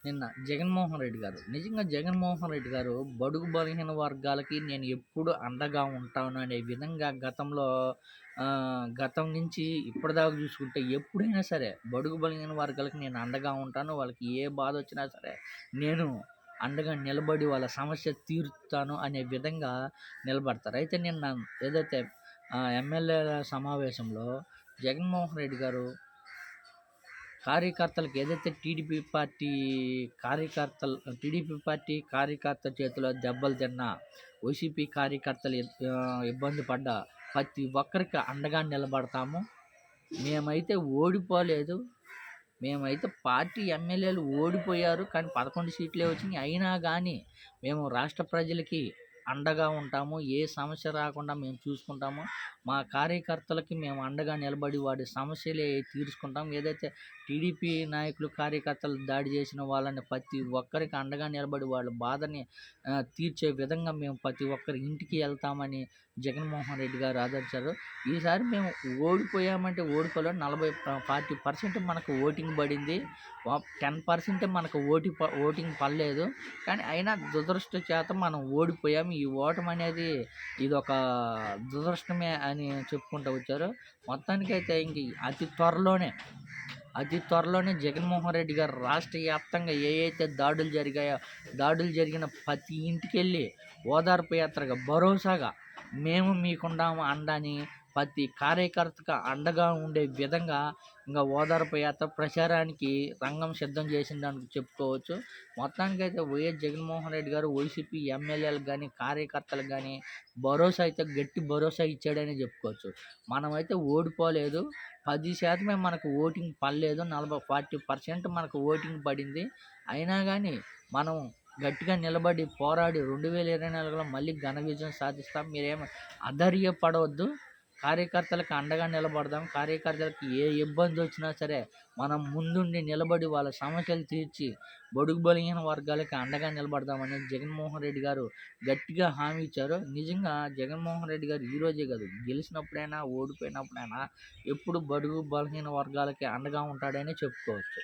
నిన్న జగన్మోహన్ రెడ్డి గారు. నిజంగా జగన్మోహన్ రెడ్డి గారు బడుగు బలహీన వర్గాలకి నేను ఎప్పుడు అండగా ఉంటాను అనే విధంగా గతం నుంచి ఇప్పటిదాకా చూసుకుంటే ఎప్పుడైనా సరే బడుగు బలహీన వర్గాలకి నేను అండగా ఉంటాను. వాళ్ళకి ఏ బాధొచ్చినా సరే నేను అండగా నిలబడి వాళ్ళ సమస్య తీరుస్తాను అనే విధంగా నిలబడతారు. అయితే నిన్న ఏదైతే ఎమ్మెల్యేల సమావేశంలో జగన్మోహన్ రెడ్డి గారు కార్యకర్తలకు ఏదైతే టీడీపీ పార్టీ కార్యకర్తల చేతిలో దెబ్బలు తిన్నా, వైసీపీ కార్యకర్తలు ఇబ్బంది పడ్డా ప్రతి ఒక్కరికి అండగా నిలబడతాము. మేమైతే ఓడిపోలేదు. మేమైతే పార్టీ ఎమ్మెల్యేలు ఓడిపోయారు. కానీ 11 సీట్లే వచ్చినాయి. అయినా కానీ మేము రాష్ట్ర ప్రజలకి అండగా ఉంటాము. ఏ సమస్య రాకుండా మేము చూసుకుంటాము. మా కార్యకర్తలకి మేము అండగా నిలబడి వాడి సమస్యలే తీర్చుకుంటాం. ఏదైతే టీడీపీ నాయకులు, కార్యకర్తలు దాడి చేసిన వాళ్ళని ప్రతి ఒక్కరికి అండగా నిలబడి వాళ్ళ బాధని తీర్చే విధంగా మేము ప్రతి ఒక్కరి ఇంటికి వెళ్తామని జగన్మోహన్ రెడ్డి గారు ఆదరించారు. ఈసారి మేము ఓడిపోయామంటే ఓడిపోలేదు. 40% మనకు ఓటింగ్ పడింది. 10% మనకు ఓటింగ్ పడలేదు. కానీ అయినా దురదృష్టవశాత్తు మనం ఓడిపోయాము. ఈ ఓటమి అనేది ఇదొక దురదృష్టమే అని చెప్పుకుంటూ వచ్చారు. మొత్తానికైతే ఇంక అతి త్వరలోనే జగన్మోహన్ రెడ్డి గారు రాష్ట్ర వ్యాప్తంగా అయితే దాడులు జరిగిన ప్రతి ఇంటికెళ్ళి ఓదార్పు యాత్రగా భరోసాగా మేము మీకుండాము అండని ప్రతి కార్యకర్తకు అండగా ఉండే విధంగా ఇంకా ఓదార్పు యాత్ర ప్రచారానికి రంగం సిద్ధం చేసిందని చెప్పుకోవచ్చు. మొత్తానికైతే వైఎస్ జగన్మోహన్ రెడ్డి గారు వైసీపీ ఎమ్మెల్యేలకు కానీ కార్యకర్తలకు కానీ గట్టి భరోసా ఇచ్చాడని చెప్పుకోవచ్చు. మనమైతే ఓడిపోలేదు. 10% మనకు ఓటింగ్ పడలేదు. 40% మనకు ఓటింగ్ పడింది. అయినా కానీ మనం గట్టిగా నిలబడి పోరాడి 2024లో మళ్ళీ ఘన విజయం సాధిస్తాం. మీరేమో అధైర్యపడవద్దు. కార్యకర్తలకు అండగా నిలబడదాం. కార్యకర్తలకు ఏ ఇబ్బంది వచ్చినా సరే మనం ముందుండి నిలబడి వాళ్ళ సమస్యలు తీర్చి బడుగు బలహీన వర్గాలకి అండగా నిలబడదామని జగన్మోహన్ రెడ్డి గారు గట్టిగా హామీ ఇచ్చారు. నిజంగా జగన్మోహన్ రెడ్డి గారు ఈరోజే కాదు, గెలిచినప్పుడైనా ఓడిపోయినప్పుడైనా ఎప్పుడు బడుగు బలహీన వర్గాలకి అండగా ఉంటాడని చెప్పుకోవచ్చు.